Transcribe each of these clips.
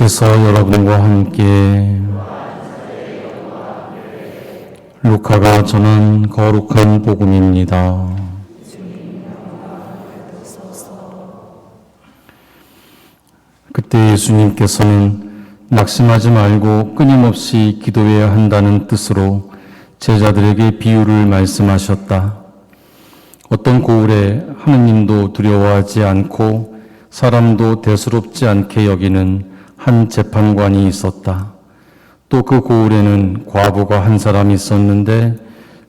주님께서 여러분과 함께 루카가 전한 거룩한 복음입니다. 그때 예수님께서는 낙심하지 말고 끊임없이 기도해야 한다는 뜻으로 제자들에게 비유를 말씀하셨다. 어떤 고을에 하느님도 두려워하지 않고 사람도 대수롭지 않게 여기는 한 재판관이 있었다. 또 그 고을에는 과부가 한 사람이 있었는데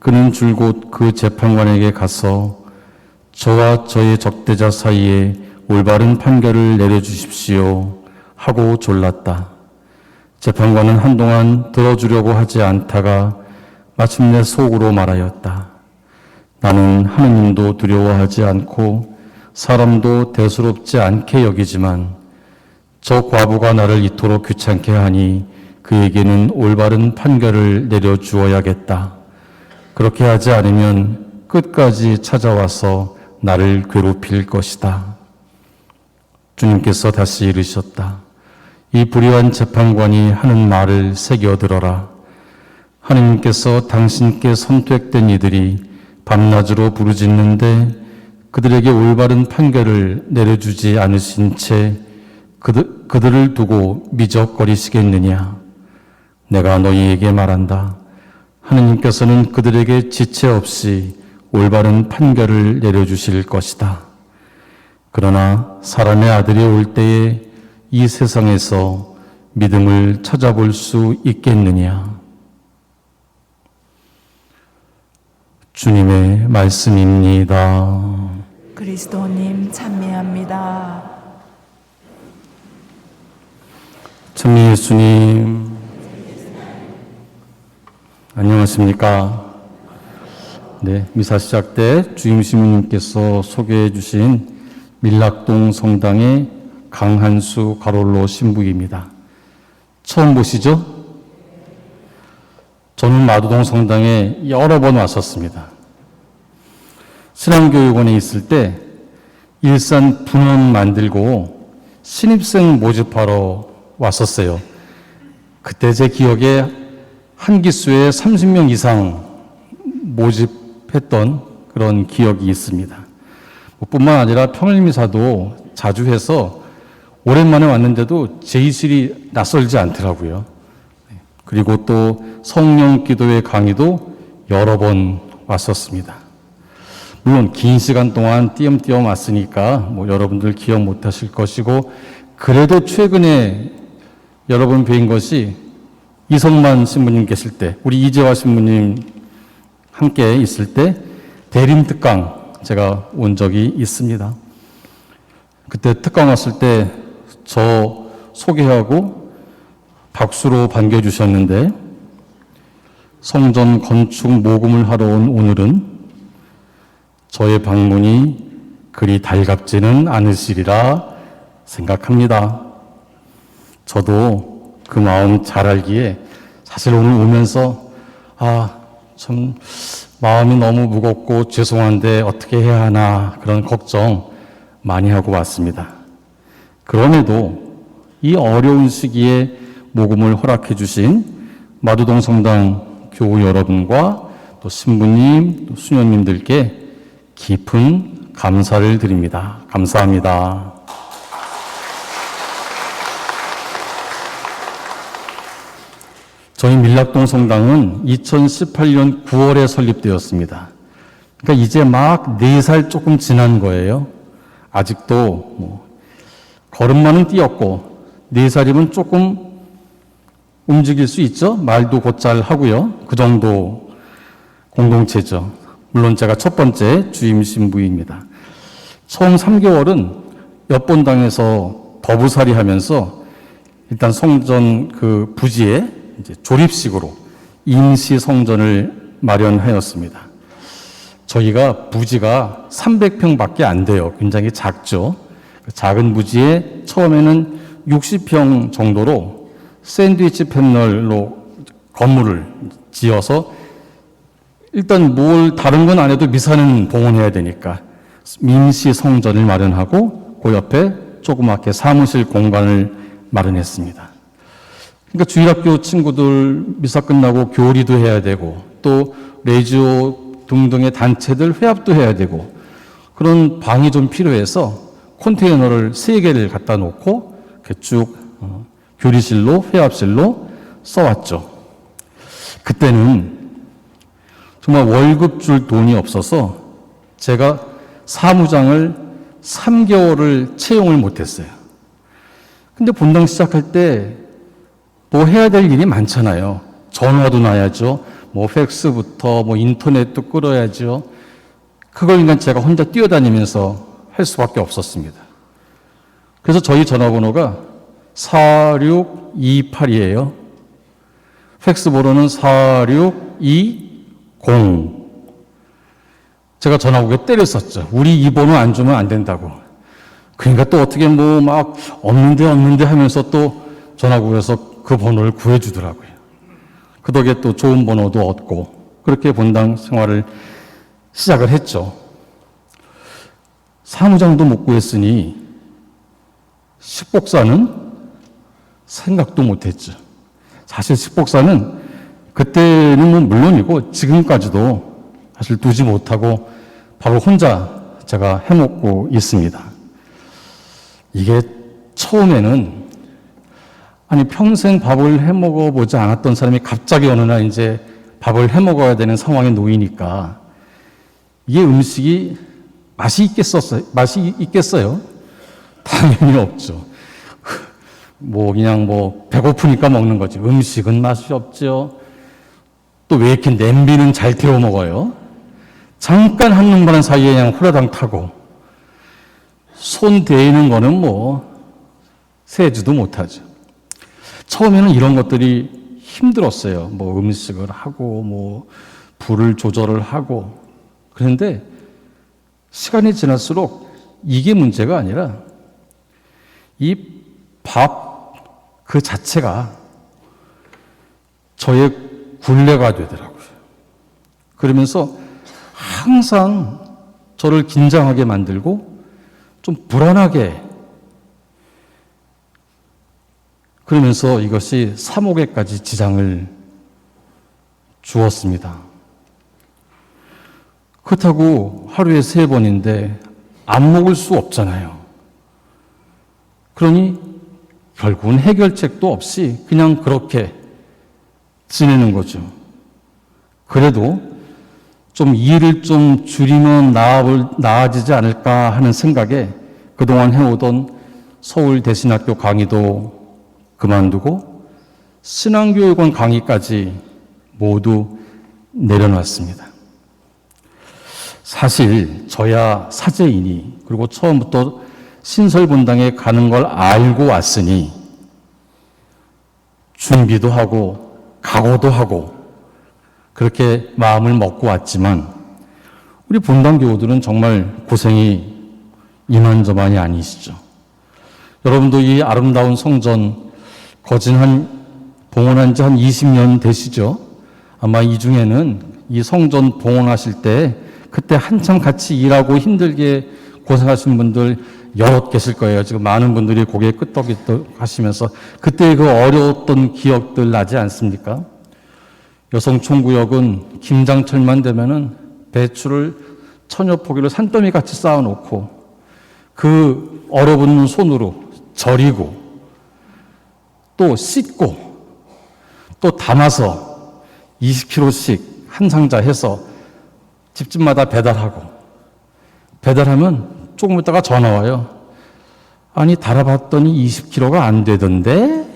그는 줄곧 그 재판관에게 가서 저와 저의 적대자 사이에 올바른 판결을 내려주십시오 하고 졸랐다. 재판관은 한동안 들어주려고 하지 않다가 마침내 속으로 말하였다. 나는 하느님도 두려워하지 않고 사람도 대수롭지 않게 여기지만 저 과부가 나를 이토록 귀찮게 하니 그에게는 올바른 판결을 내려주어야겠다. 그렇게 하지 않으면 끝까지 찾아와서 나를 괴롭힐 것이다. 주님께서 다시 이르셨다. 이 불의한 재판관이 하는 말을 새겨들어라. 하느님께서 당신께 선택된 이들이 밤낮으로 부르짖는데 그들에게 올바른 판결을 내려주지 않으신 채 그들을 두고 미적거리시겠느냐. 내가 너희에게 말한다. 하느님께서는 그들에게 지체 없이 올바른 판결을 내려주실 것이다. 그러나 사람의 아들이 올 때에 이 세상에서 믿음을 찾아볼 수 있겠느냐. 주님의 말씀입니다. 그리스도님 찬미합니다. 찬미 예수님, 안녕하십니까? 네, 미사 시작 때 주임 신부님께서 소개해 주신 밀락동 성당의 강한수 가롤로 신부입니다. 처음 보시죠? 저는 마두동 성당에 여러 번 왔었습니다. 신앙교육원에 있을 때 일산 분원 만들고 신입생 모집하러 왔었어요. 그때 제 기억에 한 기수에 30명 이상 모집했던 그런 기억이 있습니다. 뿐만 아니라 평일미사도 자주 해서 오랜만에 왔는데도 제의실이 낯설지 않더라고요. 그리고 또 성령 기도회 강의도 여러 번 왔었습니다. 물론 긴 시간 동안 띄엄띄엄 왔으니까 여러분들 기억 못 하실 것이고, 그래도 최근에 여러 번 뵌 것이 이성만 신부님 계실 때, 우리 이재화 신부님 함께 있을 때 대림특강 제가 온 적이 있습니다. 그때 특강 왔을 때 저 소개하고 박수로 반겨주셨는데, 성전 건축 모금을 하러 온 오늘은 저의 방문이 그리 달갑지는 않으시리라 생각합니다. 저도 그 마음 잘 알기에 사실 오늘 오면서 참 마음이 너무 무겁고 죄송한데 어떻게 해야 하나 그런 걱정 많이 하고 왔습니다. 그럼에도 이 어려운 시기에 모금을 허락해 주신 마두동 성당 교우 여러분과 또 신부님, 또 수녀님들께 깊은 감사를 드립니다. 감사합니다. 저희 밀락동 성당은 2018년 9월에 설립되었습니다. 그러니까 이제 막 4살 조금 지난 거예요. 아직도 걸음마는 뛰었고 4살이면 조금 움직일 수 있죠. 말도 곧잘 하고요. 그 정도 공동체죠. 물론 제가 첫 번째 주임 신부입니다. 처음 3개월은 옆본당에서 더부살이 하면서 일단 성전 그 부지에 이제 조립식으로 임시 성전을 마련하였습니다. 저희가 부지가 300평밖에 안 돼요. 굉장히 작죠. 작은 부지에 처음에는 60평 정도로 샌드위치 패널로 건물을 지어서 일단 다른 건 안 해도 미사는 봉헌해야 되니까 임시 성전을 마련하고 그 옆에 조그맣게 사무실 공간을 마련했습니다. 그러니까 주일학교 친구들 미사 끝나고 교리도 해야 되고 또 레지오 등등의 단체들 회합도 해야 되고 그런 방이 좀 필요해서 컨테이너를 3개를 갖다 놓고 이렇게 쭉 교리실로 회합실로 써왔죠. 그때는 정말 월급 줄 돈이 없어서 제가 사무장을 3개월을 채용을 못했어요. 근데 본당 시작할 때 뭐 해야 될 일이 많잖아요. 전화도 놔야죠. 뭐 팩스부터 뭐 인터넷도 끌어야죠. 그걸 그냥 제가 혼자 뛰어다니면서 할 수밖에 없었습니다. 그래서 저희 전화번호가 4628이에요. 팩스 번호는 4620. 제가 전화국에 때렸었죠. 우리 이 번호 안 주면 안 된다고. 그러니까 또 어떻게 뭐 막 없는데 하면서 또 전화국에서 그 번호를 구해주더라고요. 그 덕에 또 좋은 번호도 얻고 그렇게 본당 생활을 시작을 했죠. 사무장도 못 구했으니 식복사는 생각도 못했죠. 사실 식복사는 그때는 뭐 물론이고 지금까지도 사실 두지 못하고 밥을 혼자 제가 해먹고 있습니다. 이게 처음에는 아니 평생 밥을 해먹어 보지 않았던 사람이 갑자기 어느 날 이제 밥을 해먹어야 되는 상황에 놓이니까 이게 음식이 맛이 있겠어요? 당연히 없죠. 뭐 그냥 뭐 배고프니까 먹는 거지. 음식은 맛이 없죠. 또 왜 이렇게 냄비는 잘 태워 먹어요? 잠깐 한눈 바는 사이에 그냥 후라당 타고 손 대이는 거는 뭐 세지도 못하죠. 처음에는 이런 것들이 힘들었어요. 뭐 음식을 하고 뭐 불을 조절을 하고 그런데 시간이 지날수록 이게 문제가 아니라 이 밥 그 자체가 저의 굴레가 되더라고요. 그러면서 항상 저를 긴장하게 만들고 좀 불안하게 그러면서 이것이 사목에까지 지장을 주었습니다. 그렇다고 하루에 3번인데 안 먹을 수 없잖아요. 그러니 결국은 해결책도 없이 그냥 그렇게 지내는 거죠. 그래도 좀 일을 좀 줄이면 나아지지 않을까 하는 생각에 그동안 해오던 서울대신학교 강의도 그만두고 신앙교육원 강의까지 모두 내려놨습니다. 사실 저야 사제이니 그리고 처음부터 신설본당에 가는 걸 알고 왔으니 준비도 하고 각오도 하고 그렇게 마음을 먹고 왔지만 우리 본당 교우들은 정말 고생이 이만저만이 아니시죠. 여러분도 이 아름다운 성전 봉헌한 지 한 20년 되시죠? 아마 이 중에는 이 성전 봉헌하실 때 그때 한참 같이 일하고 힘들게 고생하신 분들 여럿 계실 거예요. 지금 많은 분들이 고개 끄덕끄덕 하시면서 그때 그 어려웠던 기억들 나지 않습니까? 여성총구역은 김장철만 되면은 배추를 천여 포기를 산더미 같이 쌓아놓고 그 얼어붙는 손으로 절이고 또 씻고 또 담아서 20kg씩 한 상자 해서 집집마다 배달하면 조금 있다가 전화 와요. 아니 달아봤더니 20kg가 안 되던데?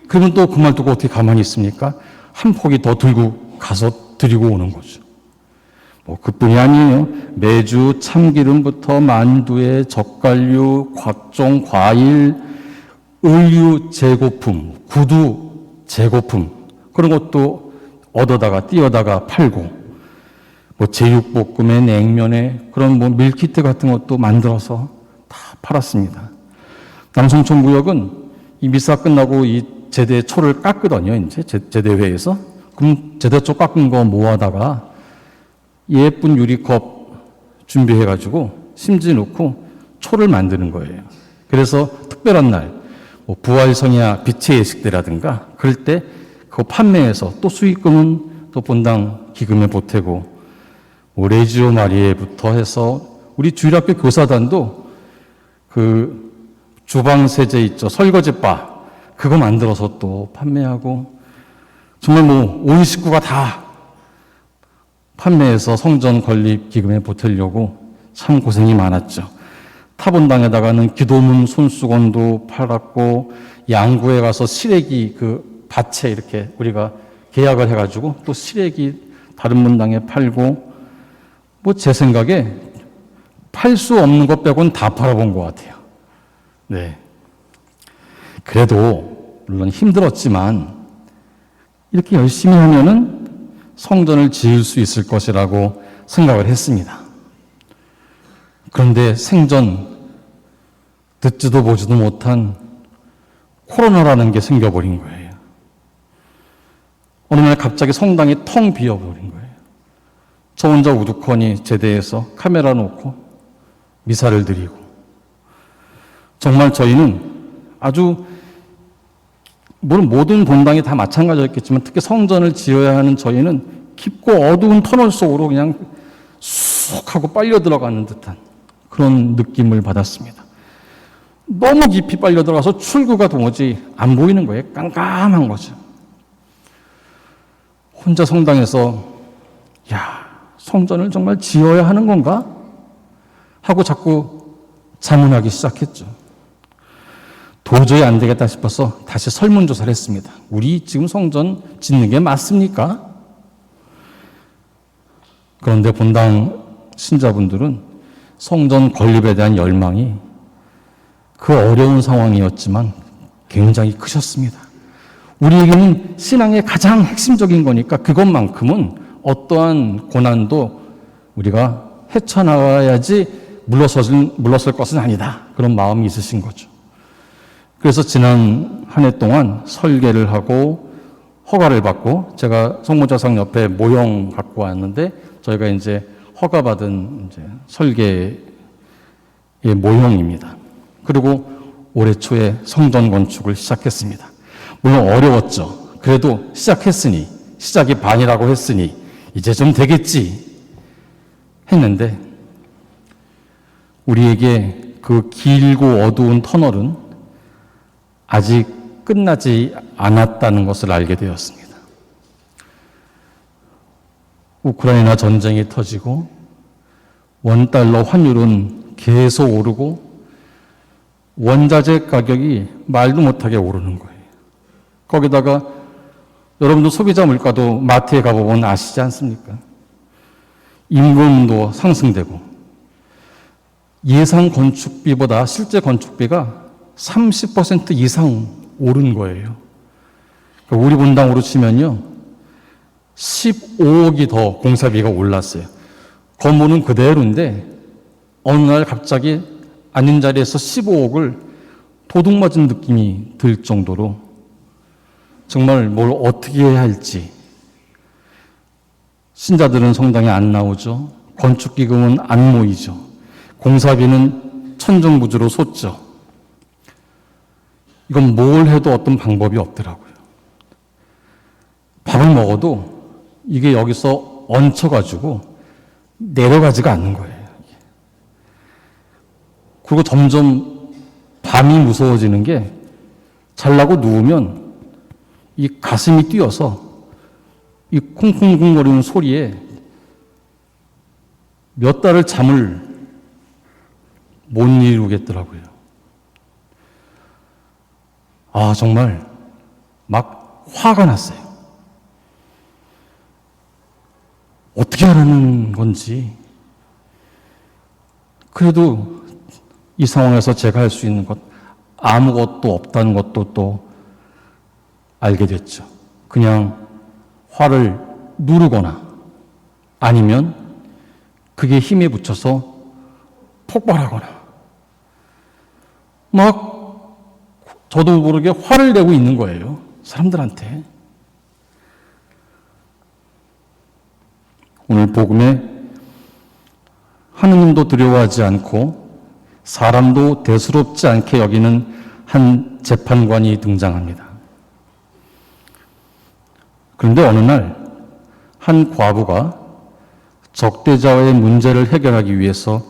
그러면 또 그 말 듣고 어떻게 가만히 있습니까? 한 포기 더 들고 가서 드리고 오는 거죠. 뭐 그뿐이 아니에요. 매주 참기름부터 만두에 젓갈류, 각종 과일, 의류 재고품, 구두 재고품 그런 것도 얻어다가 띄어다가 팔고 뭐 제육볶음에 냉면에 그런 뭐 밀키트 같은 것도 만들어서 다 팔았습니다. 남성총구역은 이 미사 끝나고 이 제대 초를 깎거든요. 이제 제대회에서. 그럼 제대초 깎은 거 모아다가 예쁜 유리컵 준비해가지고 심지 놓고 초를 만드는 거예요. 그래서 특별한 날 뭐 부활성야 빛의 예식대라든가 그럴 때 그거 판매해서 또 수익금은 또 본당 기금에 보태고 뭐 레지오 마리에부터 해서 우리 주일학교 교사단도 그 주방 세제 있죠. 설거지 바 그거 만들어서 또 판매하고 정말 뭐 온 식구가 다 판매해서 성전 건립 기금에 보태려고 참 고생이 많았죠. 타본당에다가는 기도문 손수건도 팔았고 양구에 가서 시래기 그 밭에 이렇게 우리가 계약을 해가지고 또 시래기 다른 문당에 팔고 뭐 제 생각에 팔 수 없는 것 빼고는 다 팔아본 것 같아요. 네. 그래도 물론 힘들었지만 이렇게 열심히 하면은 성전을 지을 수 있을 것이라고 생각을 했습니다. 그런데 생전 듣지도 보지도 못한 코로나라는 게 생겨버린 거예요. 어느 날 갑자기 성당이 텅 비어버린 거예요. 저 혼자 우두커니 제대해서 카메라 놓고 미사를 드리고 정말 저희는 아주 물론 모든 본당이 다 마찬가지였겠지만 특히 성전을 지어야 하는 저희는 깊고 어두운 터널 속으로 그냥 쑥 하고 빨려 들어가는 듯한 그런 느낌을 받았습니다. 너무 깊이 빨려 들어가서 출구가 도무지 안 보이는 거예요. 깜깜한 거죠. 혼자 성당에서 야, 성전을 정말 지어야 하는 건가? 하고 자꾸 자문하기 시작했죠. 도저히 안 되겠다 싶어서 다시 설문조사를 했습니다. 우리 지금 성전 짓는 게 맞습니까? 그런데 본당 신자분들은 성전 건립에 대한 열망이 그 어려운 상황이었지만 굉장히 크셨습니다. 우리에게는 신앙의 가장 핵심적인 거니까 그것만큼은 어떠한 고난도 우리가 헤쳐나가야지 물러설 것은 아니다. 그런 마음이 있으신 거죠. 그래서 지난 한 해 동안 설계를 하고 허가를 받고 제가 성모자상 옆에 모형 갖고 왔는데 저희가 이제 허가받은 이제 설계의 모형입니다. 그리고 올해 초에 성전 건축을 시작했습니다. 물론 어려웠죠. 그래도 시작했으니 시작이 반이라고 했으니 이제 좀 되겠지 했는데 우리에게 그 길고 어두운 터널은 아직 끝나지 않았다는 것을 알게 되었습니다. 우크라이나 전쟁이 터지고 원달러 환율은 계속 오르고 원자재 가격이 말도 못하게 오르는 거예요. 거기다가 여러분도 소비자 물가도 마트에 가보면 아시지 않습니까? 임금도 상승되고 예상 건축비보다 실제 건축비가 30% 이상 오른 거예요. 그러니까 우리 분당으로 치면요, 15억이 더 공사비가 올랐어요. 건물은 그대로인데 어느 날 갑자기 앉은 자리에서 15억을 도둑 맞은 느낌이 들 정도로 정말 뭘 어떻게 해야 할지. 신자들은 성당에 안 나오죠. 건축기금은 안 모이죠. 공사비는 천정부지로 솟죠. 이건 뭘 해도 어떤 방법이 없더라고요. 밥을 먹어도 이게 여기서 얹혀가지고 내려가지가 않는 거예요. 그리고 점점 밤이 무서워지는 게 잘라고 누우면 이 가슴이 뛰어서 이 쿵쿵쿵거리는 소리에 몇 달을 잠을 못 이루겠더라고요. 아, 정말 막 화가 났어요. 어떻게 하라는 건지. 그래도 이 상황에서 제가 할 수 있는 것 아무것도 없다는 것도 또 알게 됐죠. 그냥 화를 누르거나 아니면 그게 힘에 붙여서 폭발하거나 막 저도 모르게 화를 내고 있는 거예요. 사람들한테. 오늘 복음에 하느님도 두려워하지 않고 사람도 대수롭지 않게 여기는 한 재판관이 등장합니다. 그런데 어느 날 한 과부가 적대자와의 문제를 해결하기 위해서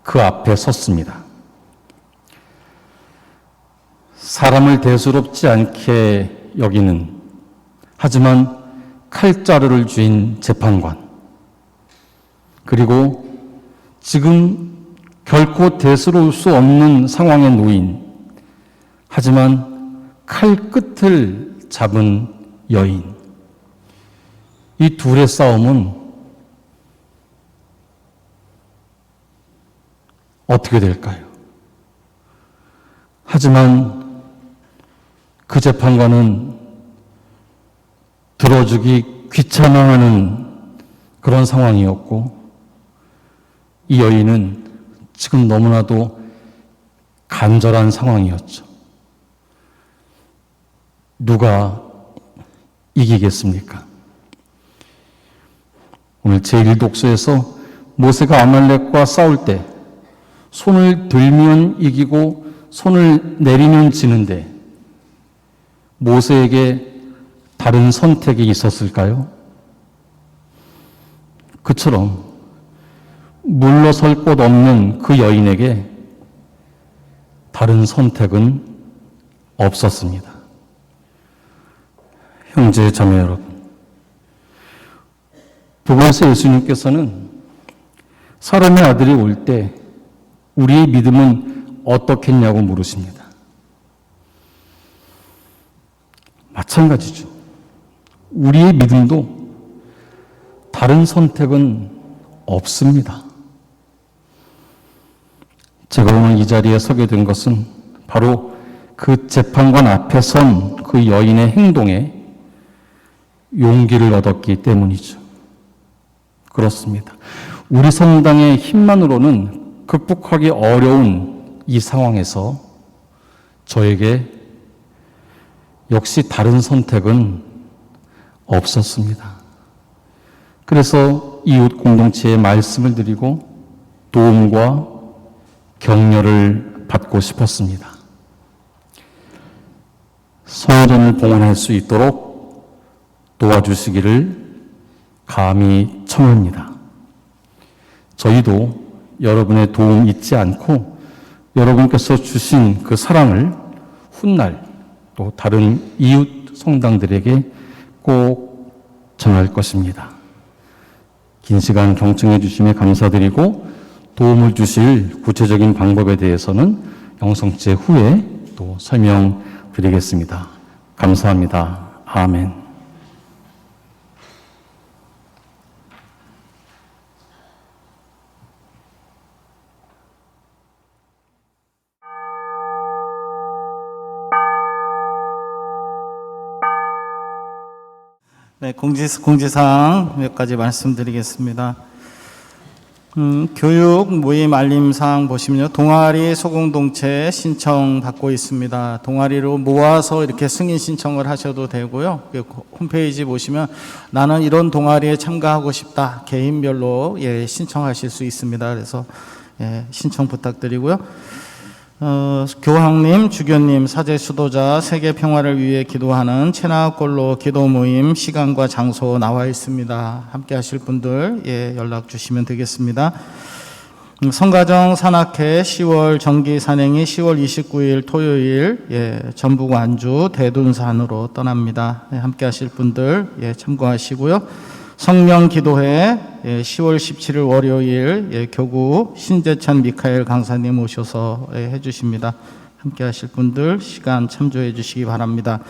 그 앞에 섰습니다. 사람을 대수롭지 않게 여기는, 하지만 칼자루를 쥔 재판관, 그리고 지금 결코 대수로울 수 없는 상황에 놓인, 하지만 칼끝을 잡은 여인, 이 둘의 싸움은 어떻게 될까요? 하지만 그 재판관은 들어주기 귀찮아하는 그런 상황이었고, 이 여인은 지금 너무나도 간절한 상황이었죠. 누가 이기겠습니까? 오늘 제1독서에서 모세가 아말렉과 싸울 때 손을 들면 이기고 손을 내리면 지는데 모세에게 다른 선택이 있었을까요? 그처럼 물러설 곳 없는 그 여인에게 다른 선택은 없었습니다. 형제 자매 여러분, 부활세 예수님께서는 사람의 아들이 올 때 우리의 믿음은 어떻겠냐고 물으십니다. 마찬가지죠. 우리의 믿음도 다른 선택은 없습니다. 제가 오늘 이 자리에 서게 된 것은 바로 그 재판관 앞에 선 그 여인의 행동에 용기를 얻었기 때문이죠. 그렇습니다. 우리 성당의 힘만으로는 극복하기 어려운 이 상황에서 저에게 역시 다른 선택은 없었습니다. 그래서 이웃 공동체에 말씀을 드리고 도움과 격려를 받고 싶었습니다. 성전을 봉헌할 수 있도록 도와주시기를 감히 청합니다. 저희도 여러분의 도움 잊지 않고 여러분께서 주신 그 사랑을 훗날 또 다른 이웃 성당들에게 꼭 전할 것입니다. 긴 시간 경청해 주심에 감사드리고 도움을 주실 구체적인 방법에 대해서는 영성제 후에 또 설명드리겠습니다. 감사합니다. 아멘. 네, 공지사항 몇 가지 말씀드리겠습니다. 교육 모임 알림사항 보시면요, 동아리 소공동체 신청 받고 있습니다. 동아리로 모아서 이렇게 승인 신청을 하셔도 되고요. 홈페이지 보시면 나는 이런 동아리에 참가하고 싶다, 개인별로 신청하실 수 있습니다. 그래서 신청 부탁드리고요. 교황님, 주교님, 사제 수도자, 세계 평화를 위해 기도하는 체나골로 기도 모임 시간과 장소 나와 있습니다. 함께 하실 분들 연락 주시면 되겠습니다. 성가정 산악회 10월 정기 산행이 10월 29일 토요일 전북 완주 대둔산으로 떠납니다. 함께 하실 분들 참고하시고요. 성령 기도회 10월 17일 월요일 교구 신재찬 미카엘 강사님 오셔서 해주십니다. 함께 하실 분들 시간 참조해 주시기 바랍니다.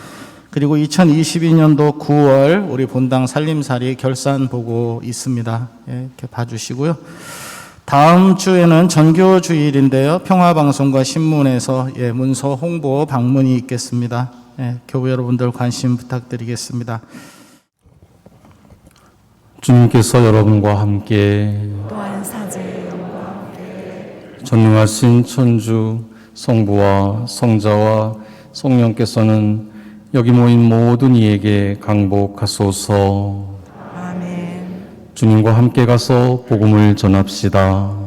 그리고 2022년도 9월 우리 본당 살림살이 결산 보고 있습니다. 이렇게 봐주시고요. 다음 주에는 전교주일인데요, 평화방송과 신문에서 문서 홍보 방문이 있겠습니다. 교우 여러분들 관심 부탁드리겠습니다. 주님께서 여러분과 함께 또한 사제 전능하신 천주 성부와 성자와 성령께서는 여기 모인 모든 이에게 강복하소서. 아멘. 주님과 함께 가서 복음을 전합시다.